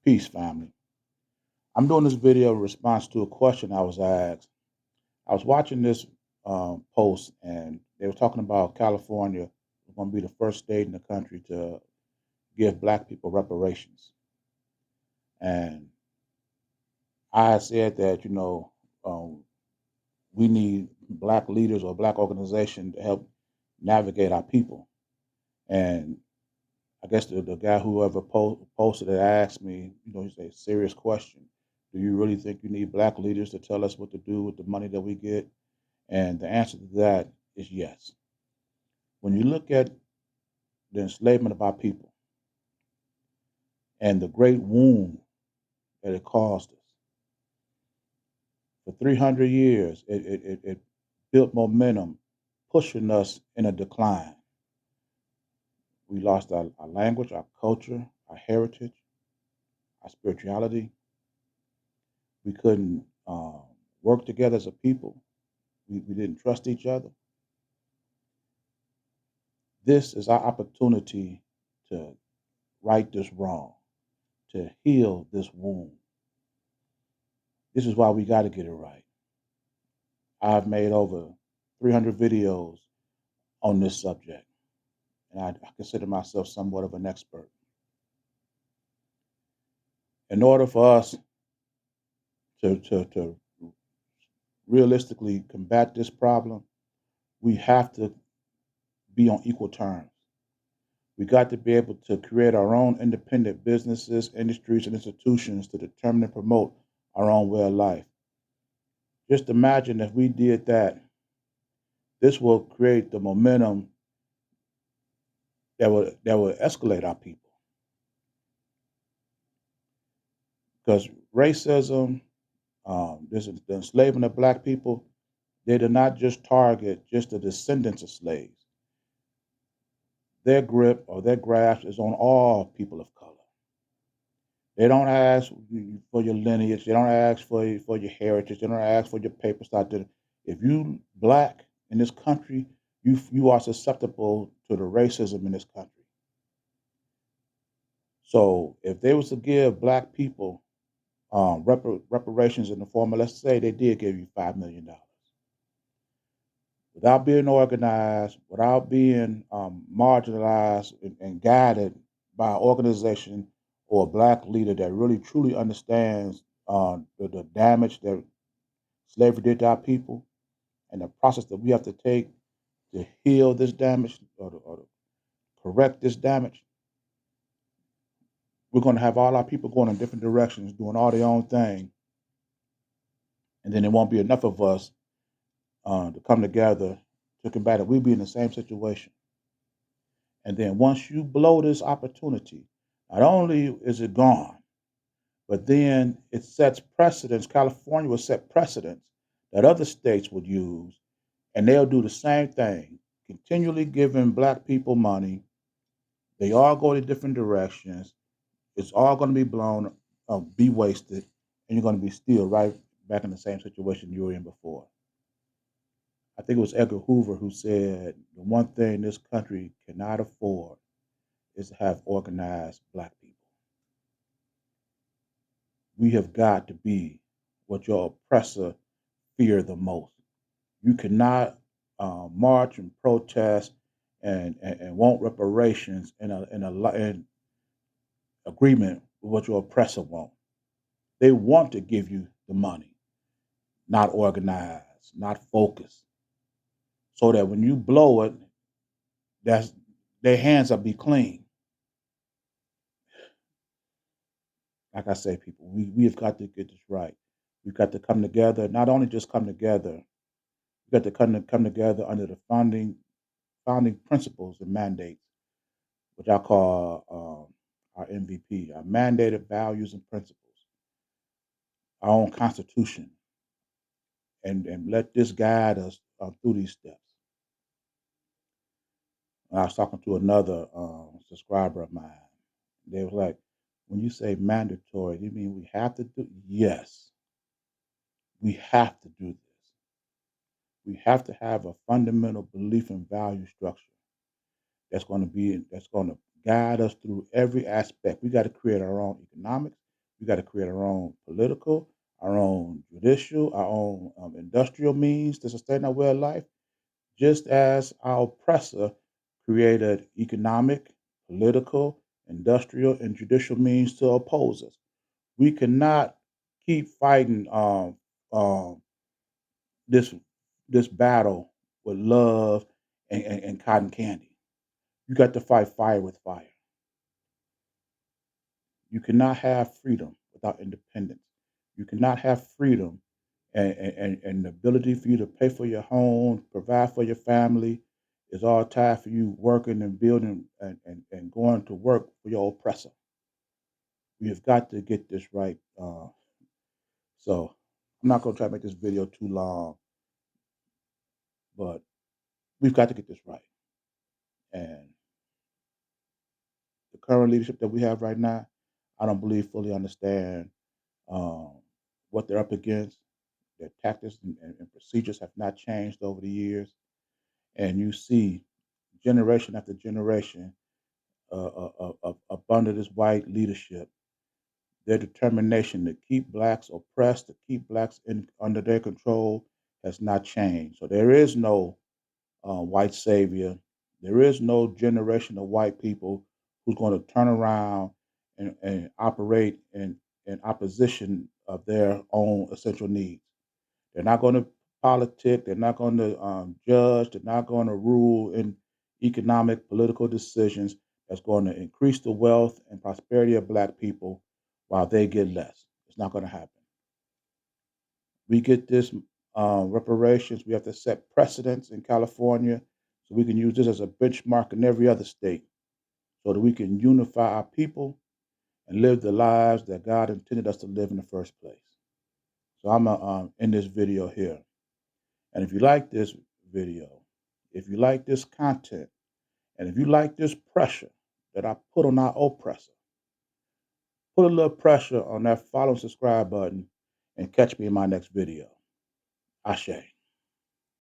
Peace, family. I'm doing this video in response to a question I was asked. I was watching this post, and they were talking about California was going to be the first state in the country to give Black people reparations. And I said that, um, we need Black leaders or Black organization to help navigate our people. And I guess the guy whoever posted it asked me, he said, serious question. Do you really think you need Black leaders to tell us what to do with the money that we get? And the answer to that is yes. When you look at the enslavement of our people and the great wound that it caused us, for 300 years, it built momentum, pushing us in a decline. We lost our language, our culture, our heritage, our spirituality. We couldn't work together as a people. We didn't trust each other. This is our opportunity to right this wrong, to heal this wound. This is why we got to get it right. I've made over 300 videos on this subject, and I consider myself somewhat of an expert. In order for us to realistically combat this problem, we have to be on equal terms. We got to be able to create our own independent businesses, industries, and institutions to determine and promote our own way of life. Just imagine if we did that, this will create the momentum that will escalate our people. Because racism, this is the enslavement of Black people. They do not just target just the descendants of slaves. Their grip or their grasp is on all people of color. They don't ask for your lineage. They don't ask for your heritage. They don't ask for your paper stock. If you Black in this country, you are susceptible to the racism in this country. So if they was to give Black people reparations in the form of, let's say they did give you $5 million, without being organized, without being marginalized and guided by an organization or a Black leader that really truly understands the damage that slavery did to our people and the process that we have to take to heal this damage or to correct this damage, we're going to have all our people going in different directions, doing all their own thing, and then there won't be enough of us to come together to combat it. We'll be in the same situation. And then once you blow this opportunity, not only is it gone, but then it sets precedents. California will set precedents that other states would use, and they'll do the same thing, continually giving Black people money. They all go in different directions. It's all going to be blown, be wasted, and you're going to be still right back in the same situation you were in before. I think it was Edgar Hoover who said the one thing this country cannot afford is to have organized Black people. We have got to be what your oppressor fear the most. You cannot march and protest and want reparations in agreement with what your oppressor wants. They want to give you the money, not organized, not focused, so that when you blow it, that's their hands will be clean. Like I say, people, we have got to get this right. We've got to come together, not only just come together, we've got to come together under the founding principles and mandates, which I call our MVP, our mandated values and principles, our own constitution, and let this guide us through these steps. And I was talking to another subscriber of mine. They was like, when you say mandatory, do you mean we have to do? Yes, we have to do this. We have to have a fundamental belief and value structure that's going to guide us through every aspect. We got to create our own economics. We got to create our own political, our own judicial, our own industrial means to sustain our way of life, just as our oppressor created economic, political, industrial, and judicial means to oppose us. We cannot keep fighting um, this this battle with love and cotton candy. You got to fight fire with fire. You cannot have freedom without independence. You cannot have freedom and the ability for you to pay for your home, provide for your family is all tied for you working and building and going to work for your oppressor. We have got to get this right. So I'm not going to try to make this video too long, but we've got to get this right. And the current leadership that we have right now, I don't believe fully understand um, what they're up against. Their tactics and procedures have not changed over the years. And you see generation after generation up under this white leadership, their determination to keep blacks oppressed, to keep blacks under their control has not changed. So there is no white savior. There is no generation of white people who's going to turn around and operate in opposition of their own essential needs. They're not going to politic. They're not going to judge. They're not going to rule in economic, political decisions that's going to increase the wealth and prosperity of black people while they get less. It's not going to happen. We get this reparations. We have to set precedents in California so we can use this as a benchmark in every other state so that we can unify our people and live the lives that God intended us to live in the first place. So I'm going to end this video here. And if you like this video, if you like this content, and if you like this pressure that I put on our oppressor, put a little pressure on that follow and subscribe button and catch me in my next video. Ashe.